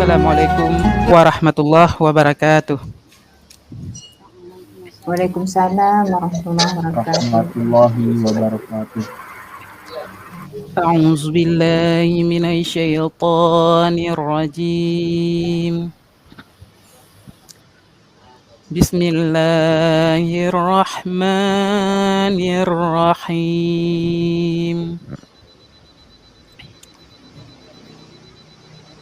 Assalamualaikum warahmatullahi wabarakatuh. Waalaikumsalam warahmatullahi wabarakatuh. Warahmatullahi wabarakatuh. A'udzu billahi minasyaitonir rajim. Bismillahirrahmanirrahim.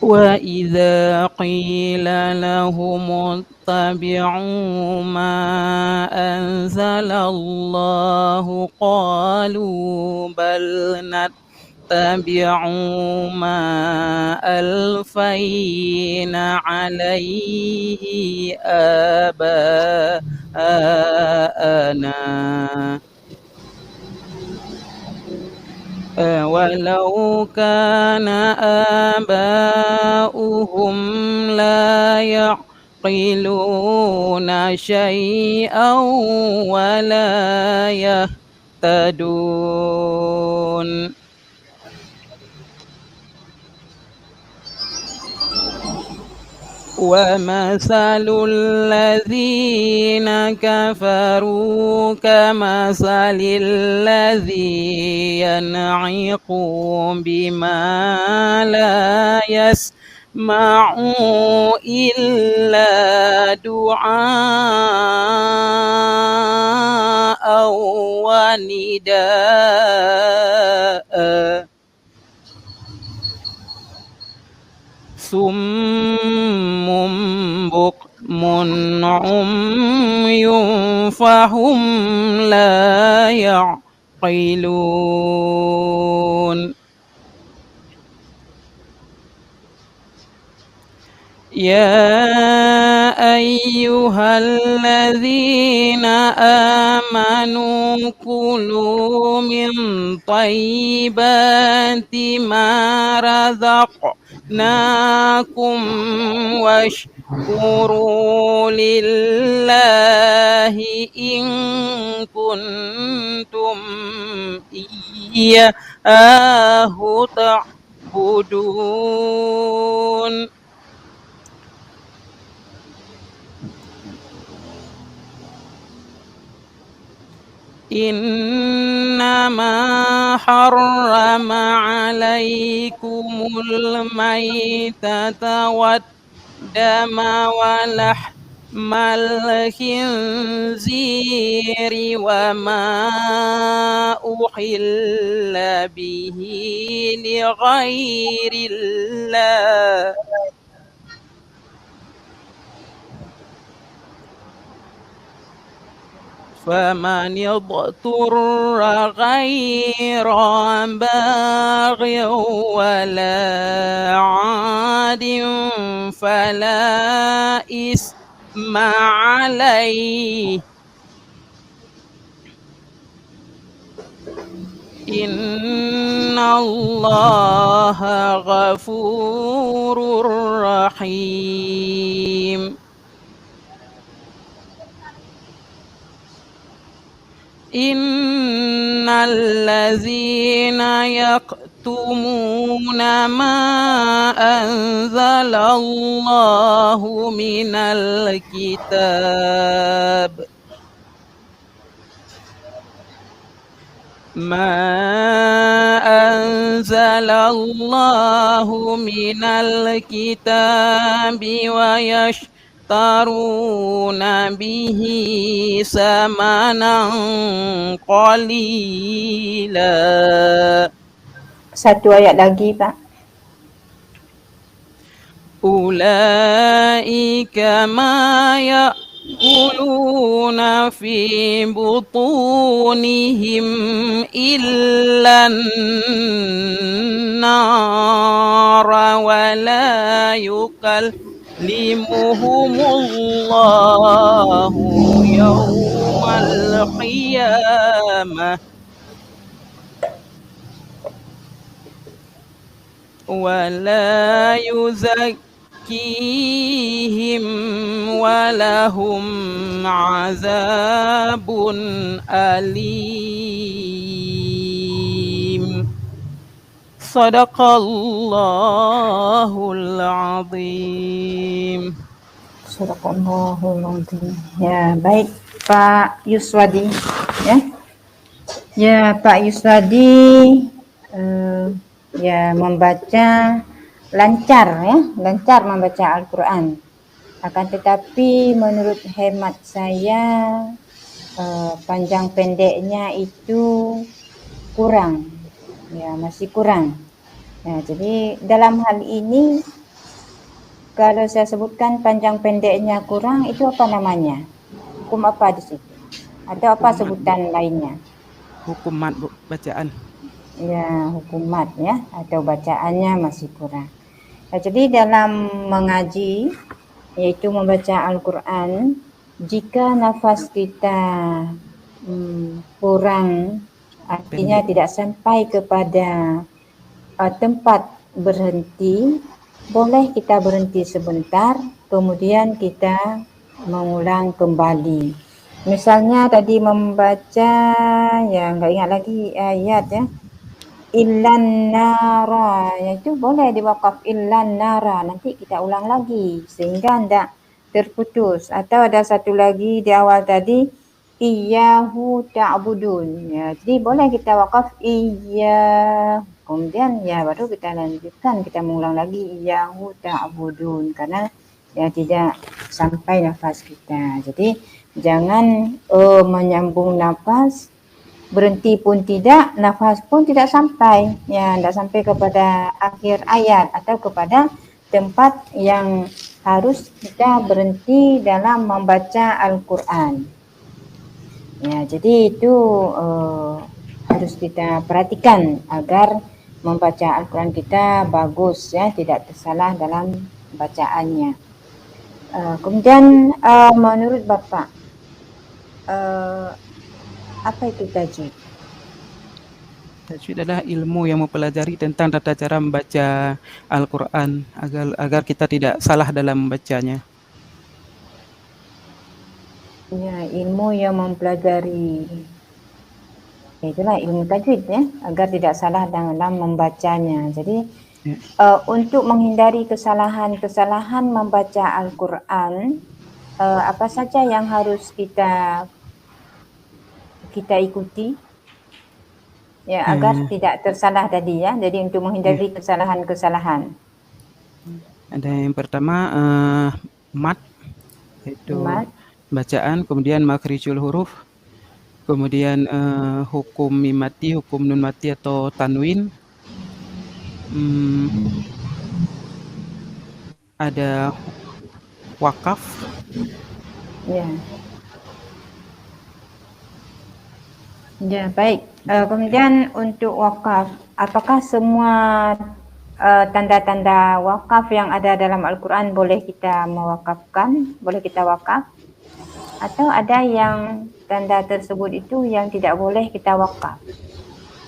Wa idza qila lahum ittabi'u ma anzalallahu qalu bal nattabi'u ma alfayna 'alaihi aba'ana walau kana aba'uhum la ya'qiluna syai'an wa la yahtadun. ومثل الذين كفروا كمثل الذي ينعق بما لا يسمع إلا دعاء ونداء صم بكم عمي فهم لا يعقلون يا أيها الذين آمنوا كلوا من طيبات ما رزقناكم واشكروا لله إن كنتم إياه تعبدون إنما حرم عليكم الميتة والدم ولحم الخنزير وما أحل به لغير الله فمن اضطر غير باغ ولا عاد فلا إثم عليه إن الله غفور رحيم إن الذين يكتمون ما أنزل الله من الكتاب ويشترون به ثمنا قليلا. Satu ayat lagi, Pak. أولئك ما يأكلون في بطونهم إلا النار ولا يكلمهم الله يوم القيامة ولا يزكيهم ولهم عذاب أليم. Sadaqallahul azim. Sadaqallahul azim. Ya, baik Pak Yuswadi. Ya, ya Pak Yuswadi ya membaca lancar ya, lancar membaca Al-Quran. Akan tetapi menurut hemat saya panjang pendeknya itu kurang, ya masih kurang. Nah, jadi dalam hal ini kalau saya sebutkan panjang pendeknya kurang, itu apa namanya? Hukum apa di situ? Atau apa Hukum mat, Bu. sebutan lainnya? Hukum mat, Bu, bacaan. Ya, hukum mat ya, atau bacaannya masih kurang. Nah, jadi dalam mengaji, yaitu membaca Al-Quran, jika nafas kita kurang, artinya Pendek. tidak sampai kepada tempat berhenti, boleh kita berhenti sebentar, kemudian kita mengulang kembali. Misalnya tadi membaca, ya nggak ingat lagi ayat ya, illan nara, itu boleh diwakaf illan nara, nanti kita ulang lagi sehingga tidak terputus. Atau ada satu lagi di awal tadi, iyyahu ta'budun, ya, jadi boleh kita wakaf iya, kemudian ya baru kita lanjutkan, kita mengulang lagi iyyahu ta'budun, karena ya tidak sampai nafas kita. Jadi jangan menyambung nafas, berhenti pun tidak, nafas pun tidak sampai, ya tidak sampai kepada akhir ayat atau kepada tempat yang harus kita berhenti dalam membaca Al-Quran. Ya, jadi itu harus kita perhatikan agar membaca Al-Quran kita bagus ya, tidak tersalah dalam bacaannya. Kemudian menurut Bapak, apa itu tajwid? Tajwid adalah ilmu yang mempelajari tentang tata cara membaca Al-Quran agar kita tidak salah dalam membacanya. Ya, ilmu yang mempelajari, itulah ilmu tajwid ya, agar tidak salah dalam membacanya. Jadi Ya. untuk menghindari kesalahan-kesalahan membaca Al-Quran, apa saja yang harus kita ikuti ya, agar tidak tersalah tadi ya. Jadi untuk menghindari kesalahan-kesalahan. Ada yang pertama mat, yaitu Mat, bacaan, kemudian makhrijul huruf, kemudian hukum mim mati, hukum nun mati atau tanwin. Ada wakaf. ya. Ya, baik. Kemudian untuk wakaf, apakah semua tanda-tanda wakaf yang ada dalam Al-Quran boleh kita mewakafkan, boleh kita wakaf? Atau ada yang tanda tersebut itu yang tidak boleh kita wakaf?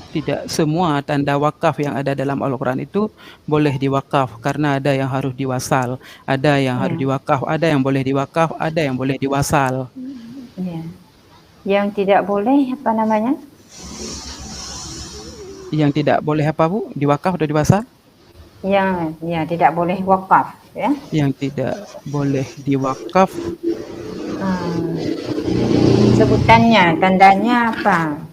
Tidak semua tanda wakaf yang ada dalam Al-Quran itu boleh diwakaf, karena ada yang harus diwasal, ada yang harus diwakaf, ada yang boleh diwakaf, ada yang boleh diwasal. Ya. Yang tidak boleh apa namanya? Yang tidak boleh apa, Bu? Diwakaf atau diwasal? Yang ya tidak boleh wakaf ya. Yang tidak boleh diwakaf, Sebutannya, tandanya apa?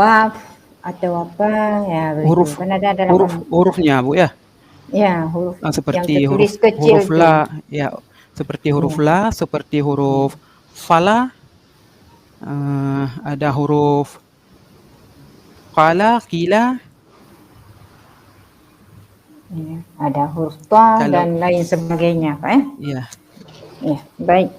Waf atau apa ya, huruf kan ada dalam hurufnya, Bu, ya. ya, huruf yang Seperti tertulis kecil huruf la, ya, seperti huruf la, seperti huruf fala, ada huruf qala, qila. Ya, ada huruf ta dan lain sebagainya, Pak ya. Ya. Ya, baik.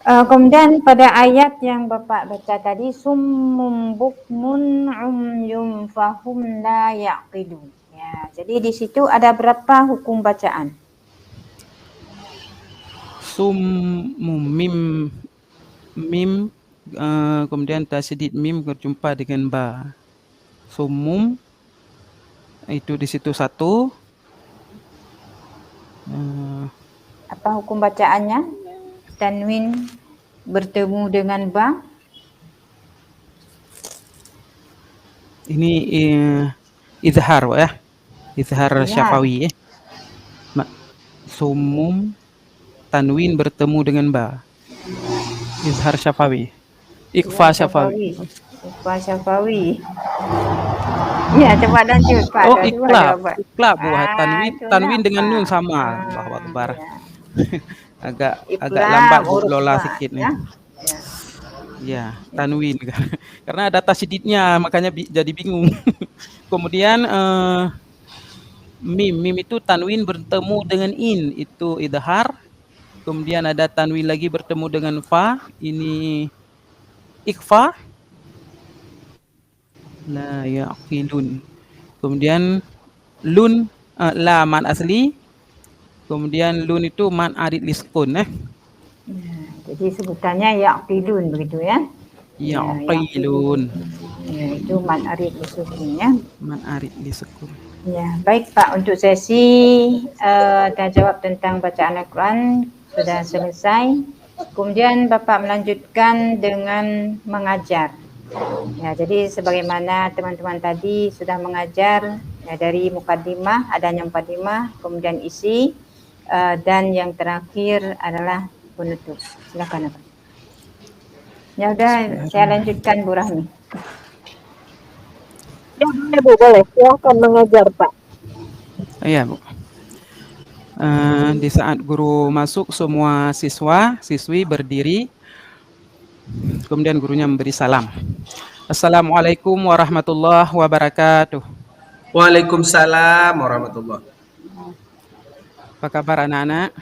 Kemudian pada ayat yang Bapak baca tadi, summum bukmun umyum fahum la yaqilun. Ya, jadi di situ ada berapa hukum bacaan? Summum mim, kemudian tasydid mim berjumpa dengan ba. Summum itu di situ satu. Apa hukum bacaannya? Tanwin bertemu dengan ba. Ini izhar ya. Izhar Izhar. syafawi ya. Sumum tanwin bertemu dengan ba. Izhar syafawi. Ikhfa syafawi. Ikhfa syafawi. Ya, coba lanjut Pak. Oh, Coba iklab. jawab. Iklab buah tanwin. Itulah, Tanwin dengan Pak. nun sama. Allahu Akbar. Ya. agak lambat Bu huruf Lola ba, sikit nih. ya. Ya, tanwin karena ada tasydidnya makanya jadi bingung. Kemudian mim itu tanwin bertemu dengan in, itu idhar. Kemudian ada tanwin lagi bertemu dengan fa, ini ikhfa. La yaqilun. Kemudian lun la man asli. Kemudian lun itu man arid liskun Jadi sebutannya yaqilun begitu ya. Yaqilun. Ya, itu man arid lisukun ya. Man arid liskun. Ya, baik Pak, untuk sesi dan jawab tentang bacaan Al-Quran sudah selesai. Kemudian Bapak melanjutkan dengan mengajar. Ya, jadi sebagaimana teman-teman tadi sudah mengajar ya, dari mukaddimah, adanya mukaddimah, kemudian isi, dan yang terakhir adalah penutup. Silakan Pak. Ya udah, saya lanjutkan Bu Rahmi. Ya boleh Bu, boleh. Silakan mengajar Pak. Iya Bu. Di saat guru masuk, semua siswi berdiri. Kemudian gurunya memberi salam. Assalamualaikum warahmatullahi wabarakatuh. Waalaikumsalam warahmatullahi. Apa kabar anak-anak?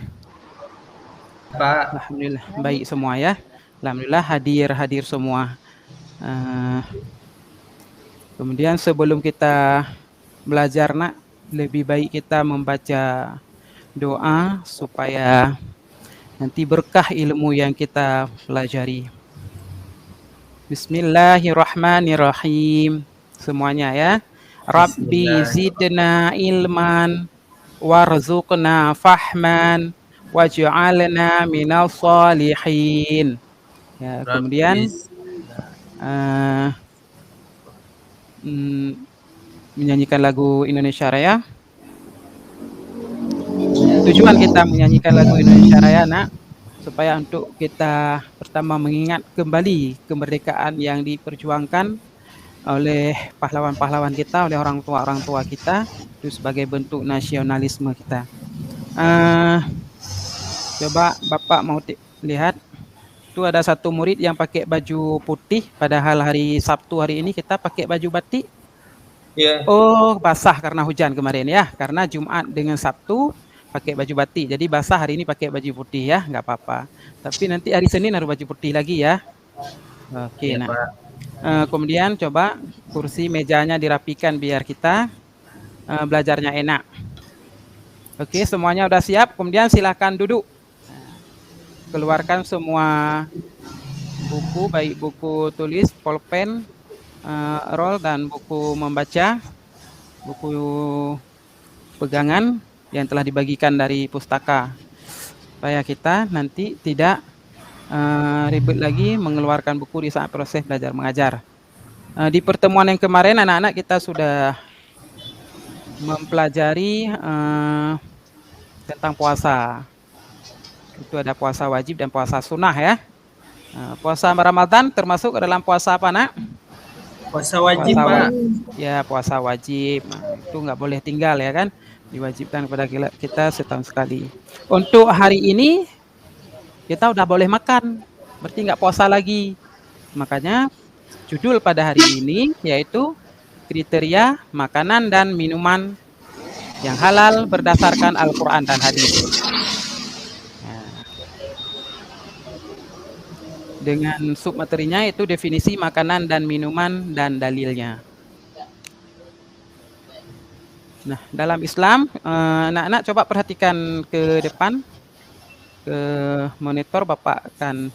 Pak. Alhamdulillah baik semua ya. Alhamdulillah hadir semua. Kemudian sebelum kita belajar nak, lebih baik kita membaca doa supaya nanti berkah ilmu yang kita pelajari. Bismillahirrahmanirrahim. Semuanya ya. Rabbi zidna ilman warzuqna fahman waj'alna minal salihin. Ya, kemudian menyanyikan lagu Indonesia Raya. Tujuan kita menyanyikan lagu Indonesia Raya nak, supaya untuk kita pertama mengingat kembali kemerdekaan yang diperjuangkan oleh pahlawan-pahlawan kita, oleh orang tua kita, itu sebagai bentuk nasionalisme kita. Coba Bapak mau lihat, itu ada satu murid yang pakai baju putih, padahal hari Sabtu hari ini kita pakai baju batik. Yeah. Oh, basah karena hujan kemarin ya, karena Jumat dengan Sabtu pakai baju batik, jadi basah hari ini pakai baju putih ya, nggak apa-apa. Tapi nanti hari Senin harus baju putih lagi ya. Oke, nah. Kemudian coba kursi mejanya dirapikan biar kita belajarnya enak. Oke, semuanya udah siap. Kemudian silakan duduk. Keluarkan semua buku, baik buku tulis, pulpen, roll dan buku membaca, buku pegangan yang telah dibagikan dari pustaka, supaya kita nanti tidak ribet lagi mengeluarkan buku di saat proses belajar mengajar. Di pertemuan yang kemarin anak-anak kita sudah mempelajari tentang puasa. Itu ada puasa wajib dan puasa sunnah ya. Puasa Ramadan termasuk dalam puasa apa nak? Puasa wajib Pak. Ya, puasa wajib. Nah, itu nggak boleh tinggal ya kan? Diwajibkan kepada kita setahun sekali. Untuk hari ini kita udah boleh makan, berarti nggak puasa lagi. Makanya judul pada hari ini yaitu kriteria makanan dan minuman yang halal berdasarkan Al-Quran dan hadis. Dengan submaterinya itu definisi makanan dan minuman dan dalilnya. Nah, dalam Islam, anak-anak coba perhatikan ke depan, ke monitor, Bapak akan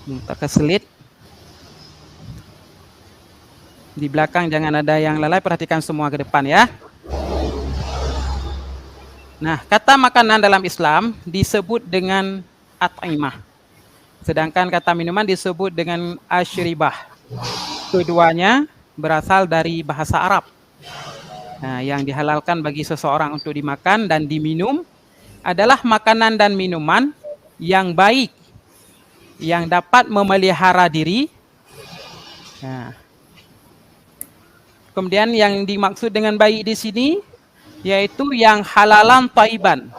minta ke slide. Di belakang jangan ada yang lalai, perhatikan semua ke depan ya. Nah, kata makanan dalam Islam disebut dengan at'imah. Sedangkan kata minuman disebut dengan asyribah. Keduanya berasal dari bahasa Arab. Nah, yang dihalalkan bagi seseorang untuk dimakan dan diminum adalah makanan dan minuman yang baik, yang dapat memelihara diri. Nah, kemudian yang dimaksud dengan baik di sini yaitu yang halalan thayyiban.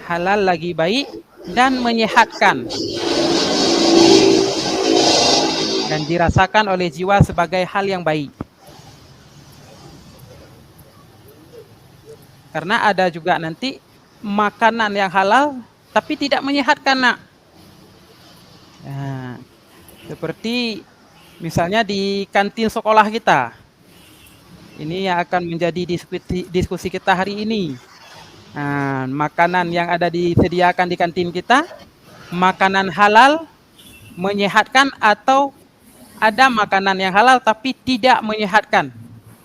Halal lagi baik dan menyehatkan. Dan dirasakan oleh jiwa sebagai hal yang baik. Karena ada juga nanti makanan yang halal tapi tidak menyehatkan, nak. Nah, seperti misalnya di kantin sekolah kita. Ini yang akan menjadi diskusi kita hari ini. Nah, makanan yang ada disediakan di kantin kita, makanan halal menyehatkan atau ada makanan yang halal tapi tidak menyehatkan,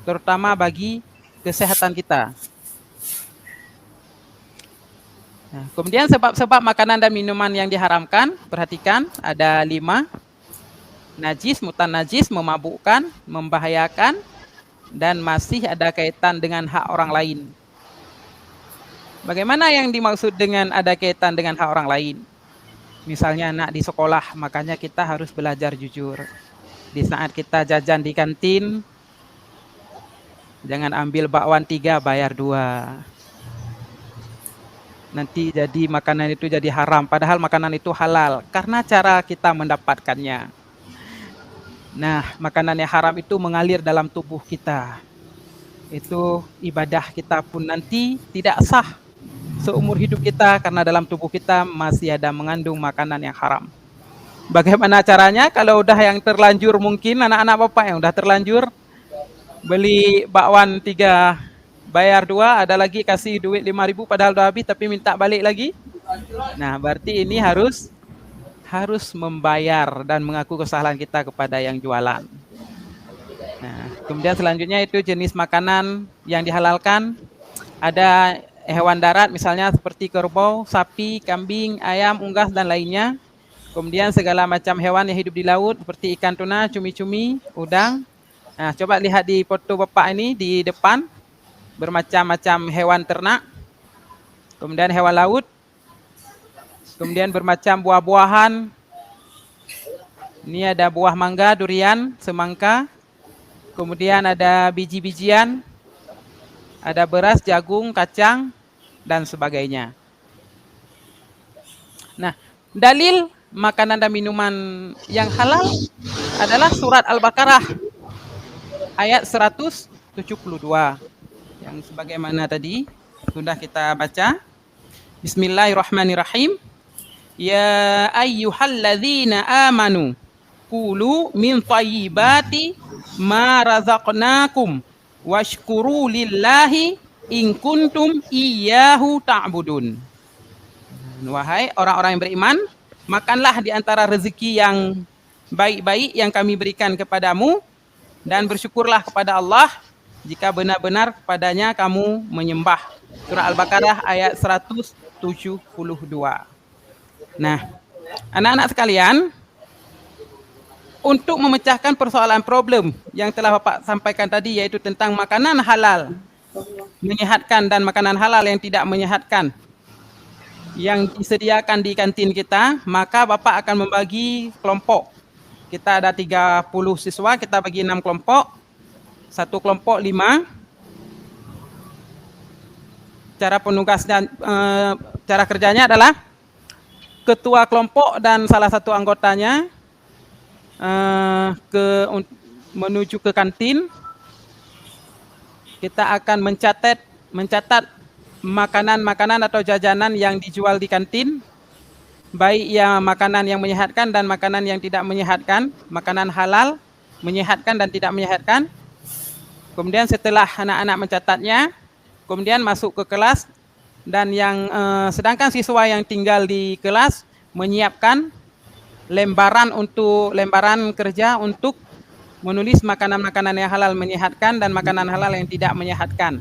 terutama bagi kesehatan kita. Nah, kemudian sebab-sebab makanan dan minuman yang diharamkan, perhatikan ada 5. Najis, mutanajis, memabukkan, membahayakan, dan masih ada kaitan dengan hak orang lain. Bagaimana yang dimaksud dengan ada kaitan dengan hak orang lain? Misalnya anak di sekolah, makanya kita harus belajar jujur. Di saat kita jajan di kantin, jangan ambil bakwan 3, bayar 2. Nanti jadi makanan itu jadi haram, padahal makanan itu halal karena cara kita mendapatkannya. Nah, makanan yang haram itu mengalir dalam tubuh kita. Itu ibadah kita pun nanti tidak sah seumur hidup kita karena dalam tubuh kita masih ada mengandung makanan yang haram. Bagaimana caranya? Kalau udah yang terlanjur, mungkin anak-anak bapak yang udah terlanjur beli bakwan 3, bayar 2, ada lagi kasih duit 5.000 padahal udah habis tapi minta balik lagi. Nah, berarti ini harus membayar dan mengaku kesalahan kita kepada yang jualan. Nah, kemudian selanjutnya itu jenis makanan yang dihalalkan. Ada hewan darat misalnya seperti kerbau, sapi, kambing, ayam, unggas dan lainnya. Kemudian segala macam hewan yang hidup di laut seperti ikan tuna, cumi-cumi, udang. Nah, coba lihat di foto bapak ini di depan. Bermacam-macam hewan ternak, kemudian hewan laut, kemudian bermacam buah-buahan. Ini ada buah mangga, durian, semangka, kemudian ada biji-bijian, ada beras, jagung, kacang, dan sebagainya. Nah, dalil makanan dan minuman yang halal adalah surat Al-Baqarah ayat 172. Yang sebagaimana tadi sudah kita baca. Bismillahirrahmanirrahim. Ya ayyuhalladzina amanu kulu min thayyibati ma razaqnakum washkuru lillahi in kuntum iyyahu ta'budun. Wahai orang-orang yang beriman, makanlah di antara rezeki yang baik-baik yang kami berikan kepadamu dan bersyukurlah kepada Allah jika benar-benar kepadanya kamu menyembah. Surah Al-Baqarah ayat 172. Nah, anak-anak sekalian, untuk memecahkan persoalan problem yang telah Bapak sampaikan tadi, yaitu tentang makanan halal menyehatkan dan makanan halal yang tidak menyehatkan yang disediakan di kantin kita, maka Bapak akan membagi kelompok. Kita ada 30 siswa, kita bagi 6 kelompok. Satu kelompok 5. Cara penugas dan cara kerjanya adalah ketua kelompok dan salah satu anggotanya menuju ke kantin. Kita akan mencatat makanan-makanan atau jajanan yang dijual di kantin, baik yang makanan yang menyehatkan dan makanan yang tidak menyehatkan, makanan halal, menyehatkan dan tidak menyehatkan. Kemudian setelah anak-anak mencatatnya, kemudian masuk ke kelas dan yang sedangkan siswa yang tinggal di kelas menyiapkan lembaran kerja untuk menulis makanan-makanan yang halal menyehatkan dan makanan halal yang tidak menyehatkan.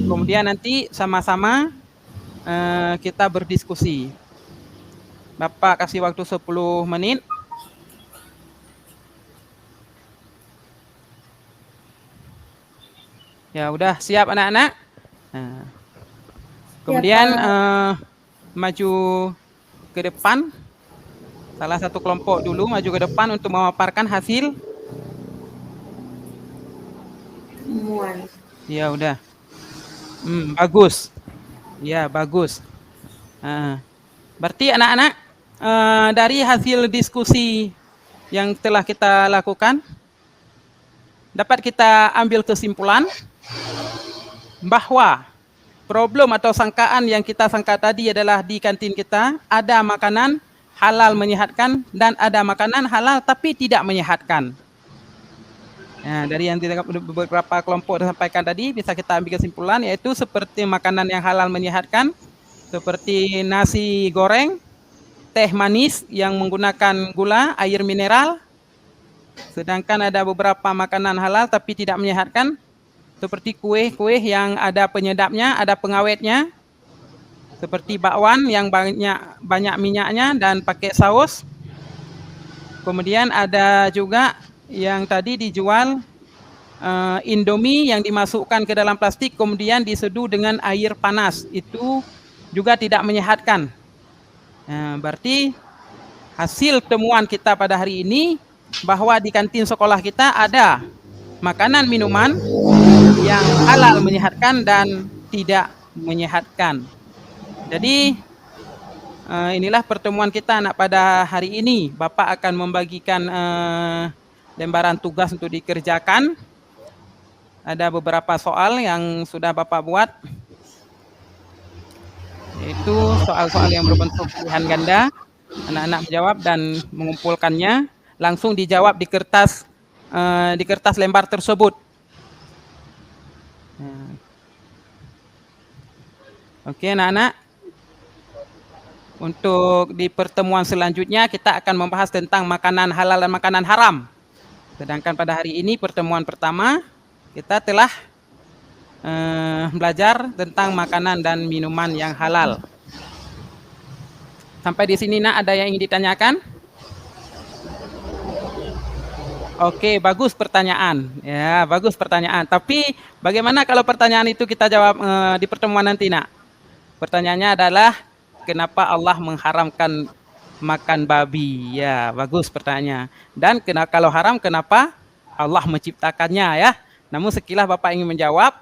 Kemudian nanti sama-sama kita berdiskusi. Bapak kasih waktu 10 menit. Ya udah siap anak-anak. Nah, kemudian maju ke depan. Salah satu kelompok dulu maju ke depan untuk memaparkan hasil. Ya udah. Bagus. Ya bagus. Berarti anak-anak dari hasil diskusi yang telah kita lakukan, dapat kita ambil kesimpulan bahwa problem atau sangkaan yang kita sangka tadi adalah di kantin kita ada makanan halal menyehatkan dan ada makanan halal tapi tidak menyehatkan. Nah, dari yang beberapa kelompok disampaikan tadi bisa kita ambil kesimpulan, yaitu seperti makanan yang halal menyehatkan seperti nasi goreng, teh manis yang menggunakan gula, air mineral. Sedangkan ada beberapa makanan halal tapi tidak menyehatkan, seperti kue-kue yang ada penyedapnya, ada pengawetnya, seperti bakwan yang banyak minyaknya dan pakai saus. Kemudian ada juga yang tadi dijual Indomie yang dimasukkan ke dalam plastik kemudian diseduh dengan air panas, itu juga tidak menyehatkan. Nah, berarti hasil temuan kita pada hari ini bahwa di kantin sekolah kita ada makanan minuman yang halal menyehatkan dan tidak menyehatkan. Jadi inilah pertemuan kita anak pada hari ini. Bapak akan membagikan lembaran tugas untuk dikerjakan. Ada beberapa soal yang sudah Bapak buat, yaitu soal-soal yang berbentuk pilihan ganda. Anak-anak menjawab dan mengumpulkannya, langsung dijawab di kertas lembar tersebut. Oke anak-anak, untuk di pertemuan selanjutnya kita akan membahas tentang makanan halal dan makanan haram. Sedangkan pada hari ini pertemuan pertama kita telah belajar tentang makanan dan minuman yang halal. Sampai di sini nak, ada yang ingin ditanyakan? Oke, bagus pertanyaan. Ya, bagus pertanyaan. Tapi bagaimana kalau pertanyaan itu kita jawab di pertemuan nanti nak? Pertanyaannya adalah kenapa Allah mengharamkan makan babi? Ya, bagus pertanyaannya. Dan kalau haram kenapa Allah menciptakannya ya? Namun sekilas Bapak ingin menjawab,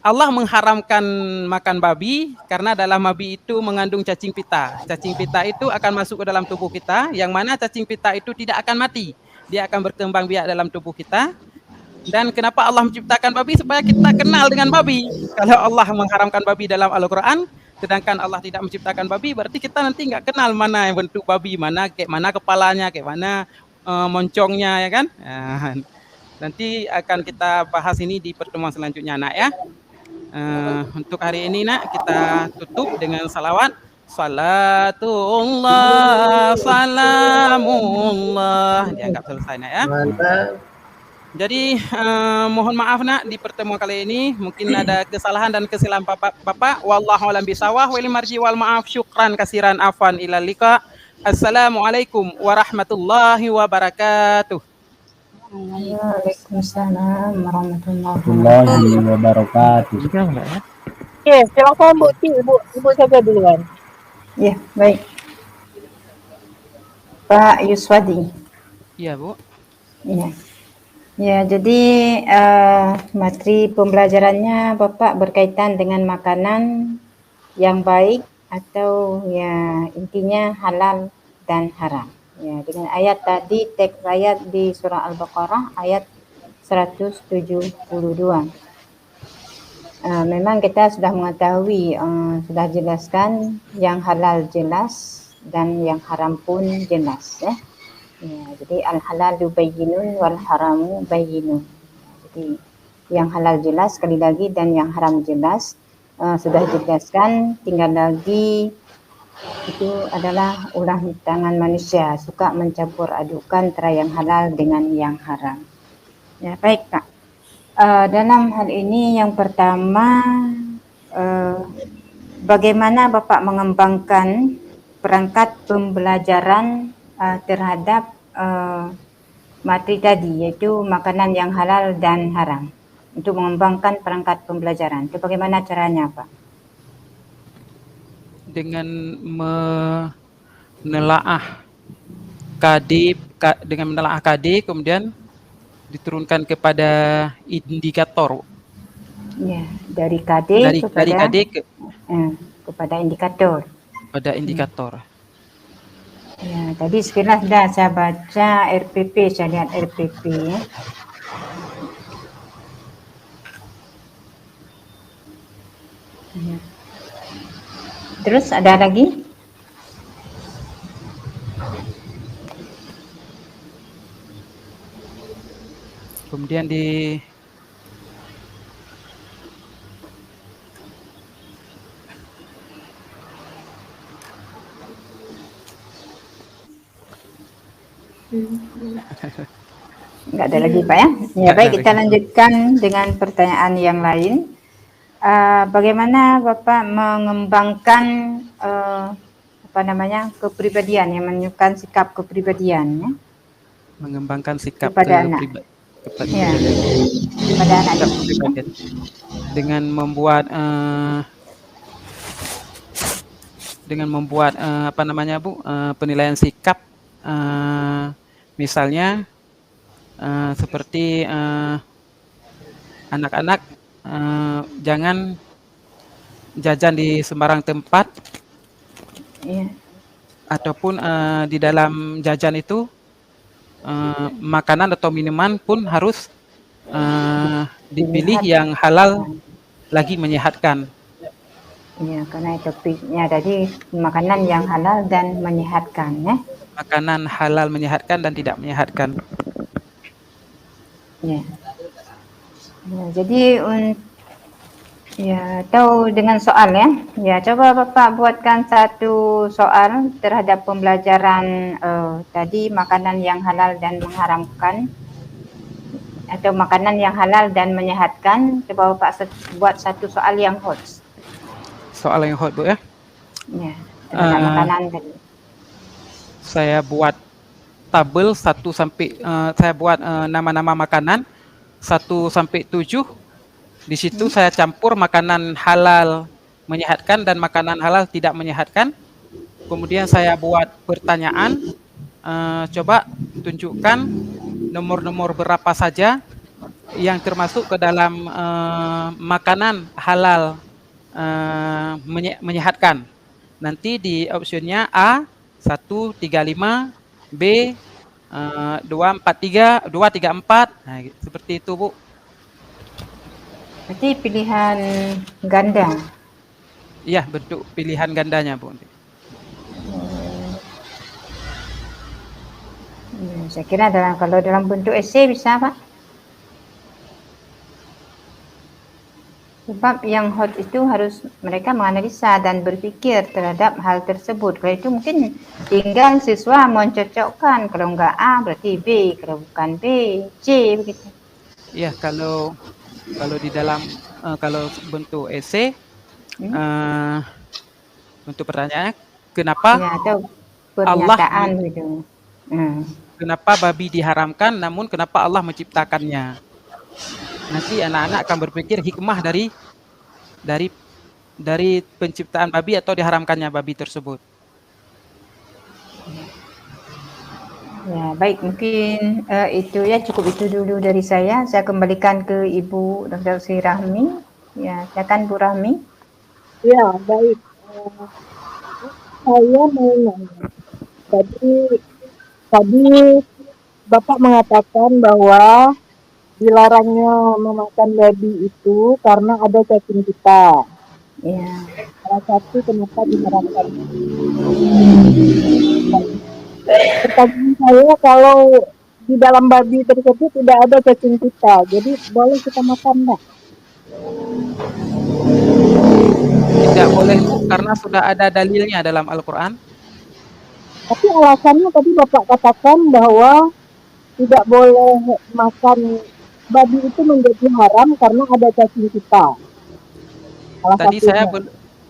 Allah mengharamkan makan babi karena dalam babi itu mengandung cacing pita. Cacing pita itu akan masuk ke dalam tubuh kita, yang mana cacing pita itu tidak akan mati. Dia akan berkembang biak dalam tubuh kita. Dan kenapa Allah menciptakan babi? Supaya kita kenal dengan babi. Kalau Allah mengharamkan babi dalam Al-Quran, sedangkan Allah tidak menciptakan babi, berarti kita nanti nggak kenal mana yang bentuk babi, kayak mana kepalanya, kayak mana moncongnya, ya kan? Nanti akan kita bahas ini di pertemuan selanjutnya, nak ya. Untuk hari ini nak, kita tutup dengan salawat. Salatullah, salamullah. Dianggap selesai nak ya. Mantap. Jadi mohon maaf nak, di pertemuan kali ini mungkin ada kesalahan dan kesilapan Bapak. Wallahu a'lam bishawab. Wal marji wal maaf. Syukran kasiran, afan ila liqa. Assalamualaikum warahmatullahi wabarakatuh. Waalaikumsalam warahmatullahi Warahmatullahi wabarakatuh. Okey, silakan Bu Ti, Ibu saja duluan. Ya, baik. Pak Yuswadi. Iya, Bu. Ya. Ya, jadi materi pembelajarannya Bapak berkaitan dengan makanan yang baik atau ya intinya halal dan haram. Ya, dengan ayat tadi, teks ayat di surah Al-Baqarah ayat 172. Memang kita sudah mengetahui, sudah jelaskan yang halal jelas dan yang haram pun jelas ya. Ya, jadi al-halalu bayyinun wal haramu bayyinun. Jadi yang halal jelas sekali lagi dan yang haram jelas sudah dijelaskan, tinggal lagi itu adalah ulah tangan manusia, suka mencampur adukan antara yang halal dengan yang haram. Ya, baik Pak. Dalam hal ini yang pertama, bagaimana Bapak mengembangkan perangkat pembelajaran terhadap materi tadi, yaitu makanan yang halal dan haram. untuk mengembangkan perangkat pembelajaran. Itu bagaimana caranya, Pak? Dengan menelaah KD, dengan menelaah KD kemudian diturunkan kepada indikator. Ya, dari KD Dari KD kepada indikator. pada indikator. Ya, tadi sekilas dah saya baca RPP, saya lihat RPP ya. Ya. Terus ada lagi? Kemudian di Enggak ada lagi, Pak ya? Ya, baik, kita lanjutkan dengan pertanyaan yang lain. Bagaimana Bapak mengembangkan kepribadian yang menunjukkan sikap kepribadian ya? Mengembangkan sikap kepada anak. Ya, kepada anak kepribadian dengan membuat penilaian sikap, misalnya seperti anak-anak jangan jajan di sembarang tempat, ya. Ataupun di dalam jajan itu makanan atau minuman pun harus dipilih yang halal lagi menyehatkan. Ya, karena topiknya tadi makanan yang halal dan menyehatkan ya. Makanan halal menyehatkan dan tidak menyehatkan. Ya. Ya, jadi tahu dengan soal ya. Ya, coba Bapak buatkan satu soal terhadap pembelajaran tadi makanan yang halal dan mengharamkan atau makanan yang halal dan menyehatkan. Coba Bapak buat satu soal yang hot. Soal yang hot, Bu ya. Ya, terhadap makanan tadi. Saya buat tabel 1 sampai saya buat nama-nama makanan 1 sampai 7. Di situ saya campur makanan halal menyehatkan dan makanan halal tidak menyehatkan. Kemudian saya buat pertanyaan, coba tunjukkan nomor-nomor berapa saja yang termasuk ke dalam makanan halal menyehatkan. Nanti di optionnya A 135, B 243, 234. Nah, seperti itu, Bu. Berarti pilihan ganda. Iya, bentuk pilihan gandanya, Bu. Saya kira kalau dalam bentuk esei bisa, Pak. Sebab yang hot itu harus mereka menganalisa dan berpikir terhadap hal tersebut. Kalau itu mungkin tinggal siswa mencocokkan. Kalau enggak A berarti B, kalau bukan B, C begitu. Iya, kalau di dalam kalau bentuk esei, untuk pertanyaannya, kenapa ya, atau pernyataan gitu. Kenapa babi diharamkan, namun kenapa Allah menciptakannya? Nanti anak-anak akan berpikir hikmah dari penciptaan babi atau diharamkannya babi tersebut. Ya, baik, mungkin itu ya, cukup itu dulu dari saya. Saya kembalikan ke Ibu Dr. Sri Rahmi. Ya, silakan Bu Rahmi. Ya, baik. Saya mau nanya. Tadi Bapak mengatakan bahwa dilarangnya memakan babi itu karena ada cacing pita. Ya. Salah satu kenapa diharapkan. Pertanyaan saya, kalau di dalam babi tersebut tidak ada cacing pita, jadi boleh kita makan enggak? Tidak boleh, Bu, karena sudah ada dalilnya dalam Al-Quran. Tapi alasannya tadi Bapak katakan bahwa tidak boleh makan babi itu menjadi haram karena ada cacing pita. Tadi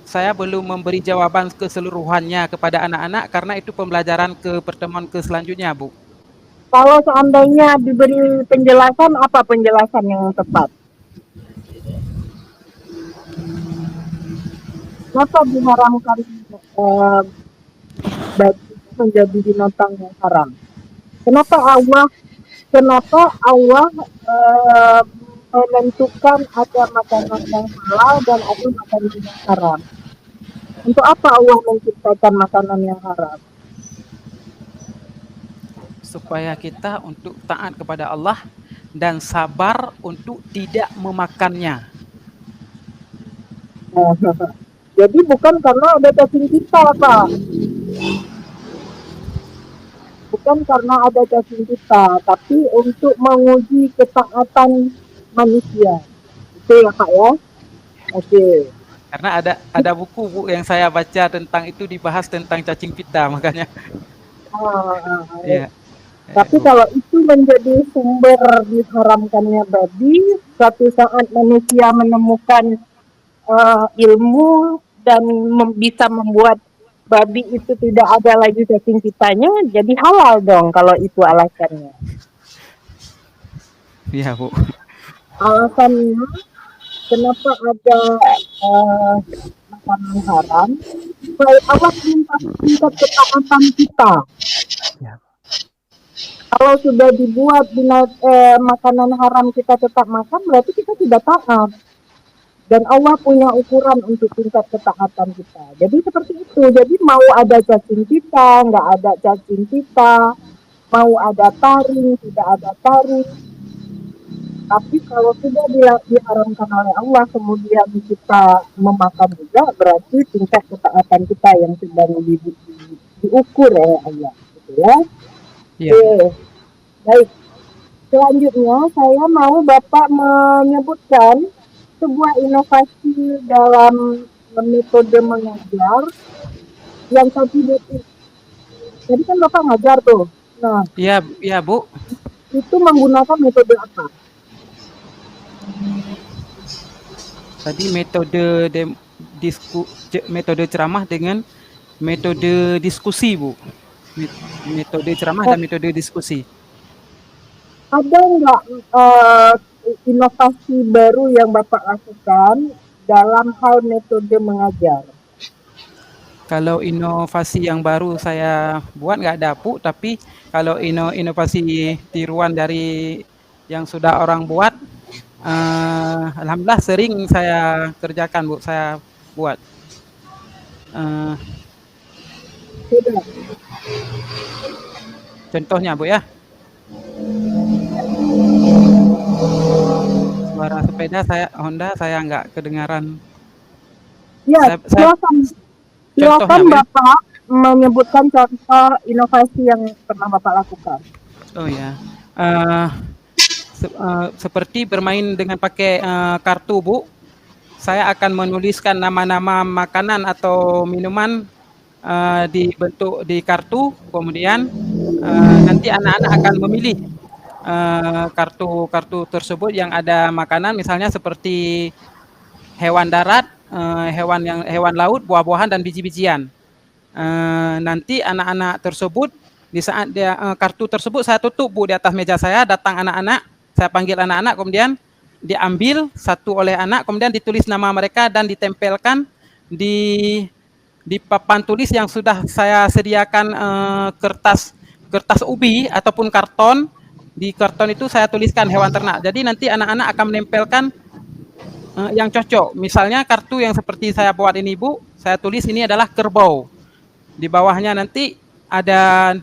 saya belum memberi jawaban keseluruhannya kepada anak-anak karena itu pembelajaran ke pertemuan selanjutnya, Bu. Kalau seandainya diberi penjelasan, apa penjelasan yang tepat? Kenapa diharamkan babi menjadi binatang yang haram? Kenapa Allah menentukan ada makanan yang halal dan ada makanan yang haram? Untuk apa Allah menciptakan makanan yang haram? Supaya kita untuk taat kepada Allah dan sabar untuk tidak memakannya. Jadi bukan karena ada cacing kita, Pak. Bukan karena ada cacing kita, tapi untuk menguji ketaatan manusia. Itu ya, Pak ya? Oke. Karena ada buku Bu yang saya baca tentang itu, dibahas tentang cacing pita, makanya. Ya. Ya. Tapi kalau itu menjadi sumber diharamkannya babi, suatu saat manusia menemukan ilmu dan bisa membuat babi itu tidak ada lagi cacing pitanya, jadi halal dong kalau itu alasannya. Iya Bu. Alasannya kenapa ada makanan haram? Supaya Allah minta tingkat ketaatan kita. Ya. Kalau sudah dibuat makanan haram kita tetap makan, berarti kita tidak taat. Dan Allah punya ukuran untuk tingkat ketaatan kita. Jadi seperti itu. Jadi mau ada cacing kita, nggak ada cacing kita, mau ada taring, tidak ada taring. Tapi kalau sudah diharamkan oleh Allah, kemudian kita memakan juga, berarti tingkat ketaatan kita yang sedang diukur oleh Allah. Gitu ya. Iya. Oke. Baik. Selanjutnya saya mau Bapak menyebutkan sebuah inovasi dalam metode mengajar yang tadi kan Bapak ngajar tuh. Nah, Iya Bu. itu menggunakan metode apa? Tadi metode ceramah dengan metode diskusi Bu. Metode ceramah dan metode diskusi. Ada nggak inovasi baru yang Bapak lakukan dalam hal metode mengajar? Kalau inovasi yang baru saya buat nggak ada Bu, tapi kalau inovasi tiruan dari yang sudah orang buat, alhamdulillah sering saya kerjakan Bu, saya buat. Sudah. Contohnya Bu ya. Suara sepeda Honda saya nggak kedengaran. Ya, silakan Bu, Bapak menyebutkan contoh inovasi yang pernah Bapak lakukan. Oh ya, seperti bermain dengan pakai kartu Bu. Saya akan menuliskan nama-nama makanan atau minuman dibentuk di kartu, kemudian nanti anak-anak akan memilih kartu tersebut yang ada makanan, misalnya seperti hewan darat, hewan laut, buah-buahan dan biji-bijian. Nanti anak-anak tersebut di saat kartu tersebut saya tutup Bu di atas meja saya, datang anak-anak, saya panggil anak-anak, kemudian diambil satu oleh anak, kemudian ditulis nama mereka dan ditempelkan di papan tulis yang sudah saya sediakan, kertas ubi ataupun karton. Di karton itu saya tuliskan hewan ternak. Jadi nanti anak-anak akan menempelkan yang cocok. Misalnya kartu yang seperti saya buat ini Bu, saya tulis ini adalah kerbau. Di bawahnya nanti ada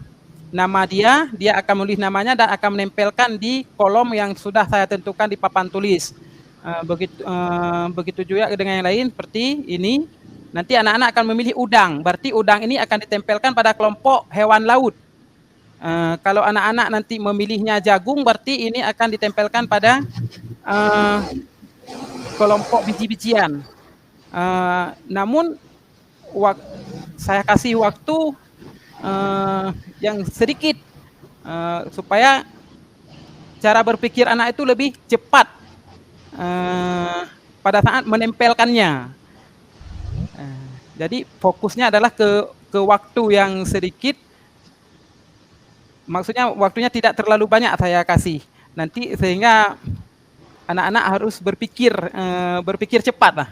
nama dia akan menulis namanya dan akan menempelkan di kolom yang sudah saya tentukan di papan tulis. Begitu juga dengan yang lain seperti ini. Nanti anak-anak akan memilih udang. Berarti udang ini akan ditempelkan pada kelompok hewan laut. Kalau anak-anak nanti memilihnya jagung, berarti ini akan ditempelkan pada kelompok biji-bijian. Namun saya kasih waktu yang sedikit supaya cara berpikir anak itu lebih cepat pada saat menempelkannya. Jadi fokusnya adalah ke waktu yang sedikit. Maksudnya waktunya tidak terlalu banyak saya kasih. Nanti sehingga anak-anak harus berpikir cepat lah.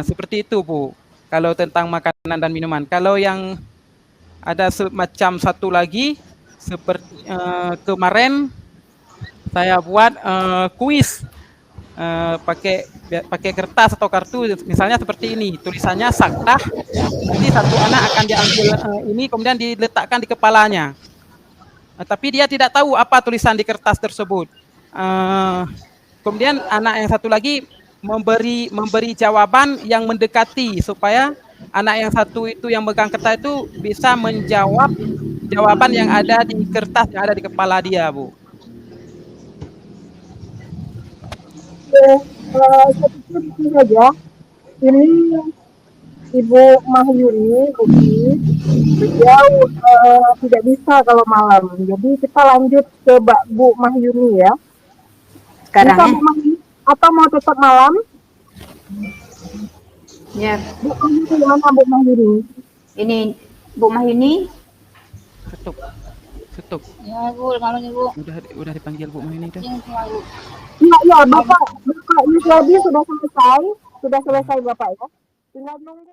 Seperti itu, Bu. Kalau tentang makanan dan minuman. Kalau yang ada semacam satu lagi, seperti kemarin saya buat kuis pakai kertas atau kartu, misalnya seperti ini, tulisannya sakdah. Nanti satu anak akan diambil ini, kemudian diletakkan di kepalanya. Tapi dia tidak tahu apa tulisan di kertas tersebut. Kemudian anak yang satu lagi memberi jawaban yang mendekati supaya anak yang satu itu yang megang kertas itu bisa menjawab jawaban yang ada di kertas yang ada di kepala dia, Bu. Saya pikir ini saja. Ini Ibu Mahyuni, beliau tidak bisa kalau malam. Jadi kita lanjut ke Bu Mahyuni ya. Sekarang Bisa Bu Mahyuni atau mau tetap malam? ya, Bu Mahyuni mana Bu Mahyuni? ini Bu Mahyuni. Tutup. Tutup. Ya, Bu, malam Ibu. Udah dipanggil Bu Mahyuni dah. Iya, Bapak Yuswadi sudah selesai Bapak ya. Tinggal nunggu.